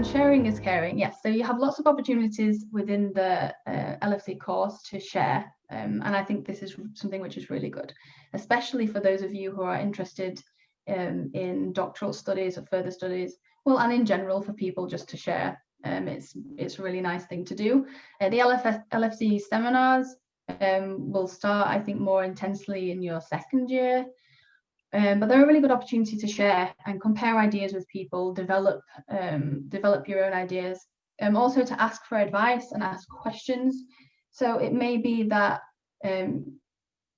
And sharing is caring. Yes, so you have lots of opportunities within the LFC course to share. And I think this is something which is really good, especially for those of you who are interested in doctoral studies or further studies, well, and in general for people just to share. It's a really nice thing to do. The LFC seminars will start, I think, more intensely in your second year. But they're a really good opportunity to share and compare ideas with people, develop your own ideas, also to ask for advice and ask questions. So it may be that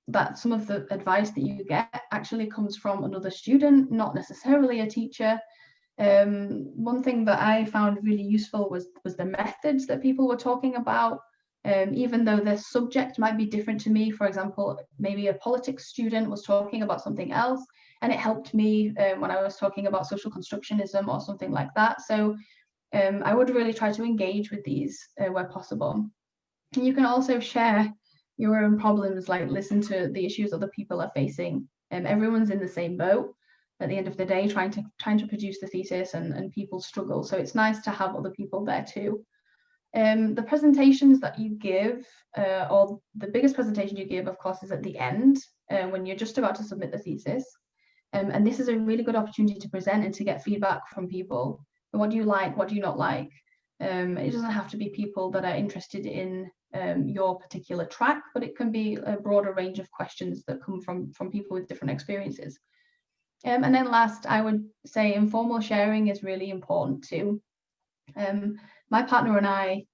that some of the advice that you get actually comes from another student, not necessarily a teacher. One thing that I found really useful was the methods that people were talking about. Even though the subject might be different to me, for example, maybe a politics student was talking about something else, and it helped me when I was talking about social constructionism or something like that. So I would really try to engage with these where possible. And you can also share your own problems, like listen to the issues other people are facing. Everyone's in the same boat at the end of the day, trying to produce the thesis, and people struggle. So it's nice to have other people there too. The presentations that you give, or the biggest presentation you give, of course, is at the end when you're just about to submit the thesis. And this is a really good opportunity to present and to get feedback from people. What do you like? What do you not like? It doesn't have to be people that are interested in your particular track, but it can be a broader range of questions that come from people with different experiences. And then last, I would say informal sharing is really important too. My partner and I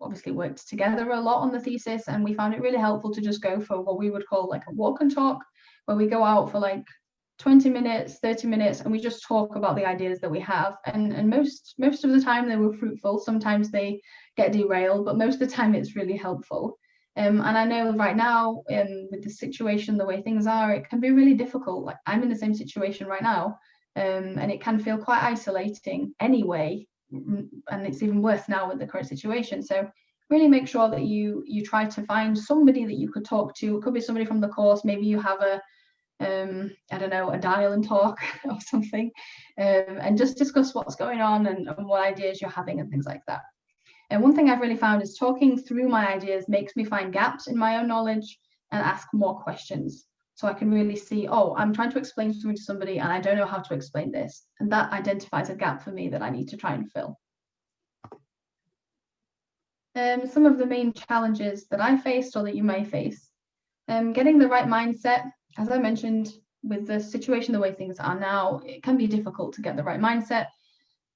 obviously worked together a lot on the thesis, and we found it really helpful to just go for what we would call like a walk and talk, where we go out for like 20 minutes, 30 minutes, and we just talk about the ideas that we have. And most of the time they were fruitful. Sometimes they get derailed, but most of the time it's really helpful. And I know right now, with the situation, the way things are, it can be really difficult. Like I'm in the same situation right now, and it can feel quite isolating anyway. And it's even worse now with the current situation. So really make sure that you try to find somebody that you could talk to. It could be somebody from the course. Maybe you have a I don't know, a dial and talk or something, and just discuss what's going on and what ideas you're having and things like that. And one thing I've really found is talking through my ideas makes me find gaps in my own knowledge and ask more questions. So I can really see, oh, I'm trying to explain something to somebody and I don't know how to explain this. And that identifies a gap for me that I need to try and fill. Some of the main challenges that I faced or that you may face. Getting the right mindset. As I mentioned, with the situation, the way things are now, it can be difficult to get the right mindset.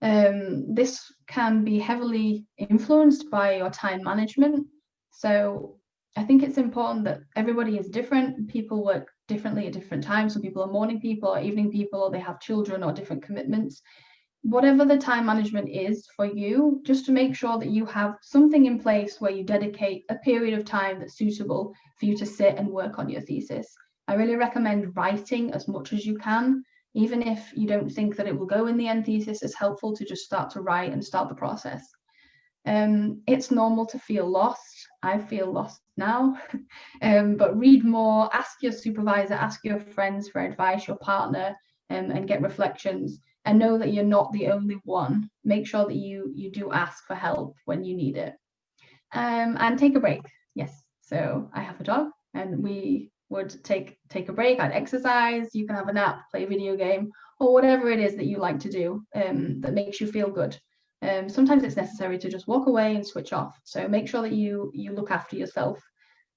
This can be heavily influenced by your time management. So I think it's important that everybody is different. People work differently at different times. Some people are morning people or evening people, or they have children or different commitments. Whatever the time management is for you, just to make sure that you have something in place where you dedicate a period of time that's suitable for you to sit and work on your thesis. I really recommend writing as much as you can. Even if you don't think that it will go in the end thesis, it's helpful to just start to write and start the process. It's normal to feel lost. I feel lost now, but read more, ask your supervisor, ask your friends for advice, your partner, and get reflections, and know that you're not the only one. Make sure that you do ask for help when you need it. And take a break. Yes, so I have a dog, and we would take a break. I'd exercise, you can have a nap, play a video game, or whatever it is that you like to do that makes you feel good. Sometimes it's necessary to just walk away and switch off. So make sure that you look after yourself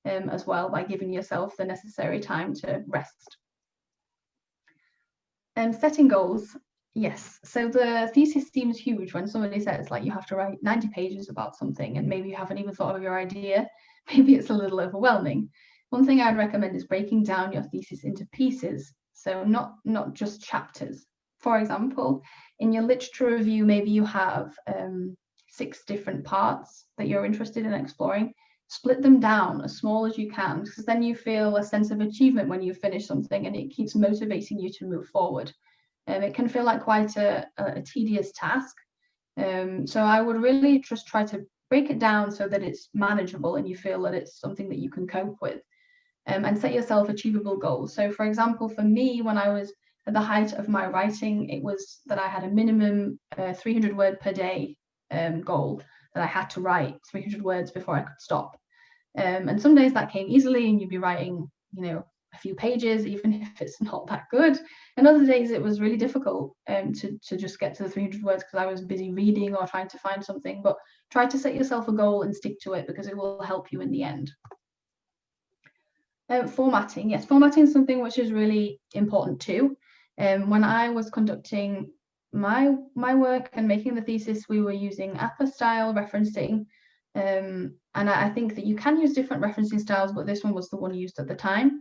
as well by giving yourself the necessary time to rest. Setting goals. Yes, so the thesis seems huge when somebody says like you have to write 90 pages about something and maybe you haven't even thought of your idea. Maybe it's a little overwhelming. One thing I'd recommend is breaking down your thesis into pieces, so not just chapters. For example, in your literature review, maybe you have 6 different parts that you're interested in exploring. Split them down as small as you can, because then you feel a sense of achievement when you finish something and it keeps motivating you to move forward. It can feel like quite a tedious task. So I would really just try to break it down so that it's manageable and you feel that it's something that you can cope with. And set yourself achievable goals. So for example, for me, when I was at the height of my writing, it was that I had a minimum 300 word per day goal, that I had to write 300 words before I could stop. And some days that came easily and you'd be writing, a few pages, even if it's not that good. And other days it was really difficult to just get to the 300 words because I was busy reading or trying to find something. But try to set yourself a goal and stick to it, because it will help you in the end. Formatting, yes, formatting is something which is really important too. When I was conducting my work and making the thesis, we were using APA style referencing. And I think that you can use different referencing styles, but this one was the one used at the time.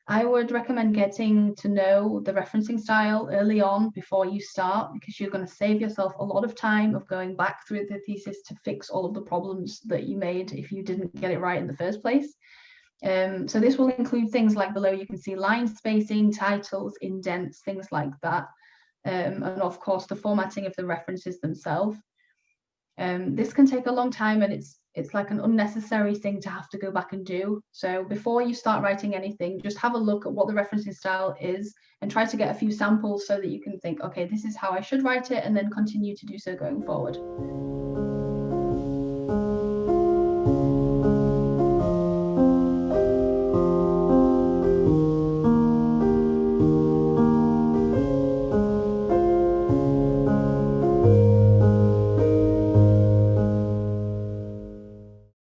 I would recommend getting to know the referencing style early on before you start, because you're going to save yourself a lot of time of going back through the thesis to fix all of the problems that you made if you didn't get it right in the first place. So this will include things like, below you can see line spacing, titles, indents, things like that. And of course, the formatting of the references themselves. This can take a long time, and it's like an unnecessary thing to have to go back and do. So before you start writing anything, just have a look at what the referencing style is and try to get a few samples so that you can think, okay, this is how I should write it, and then continue to do so going forward.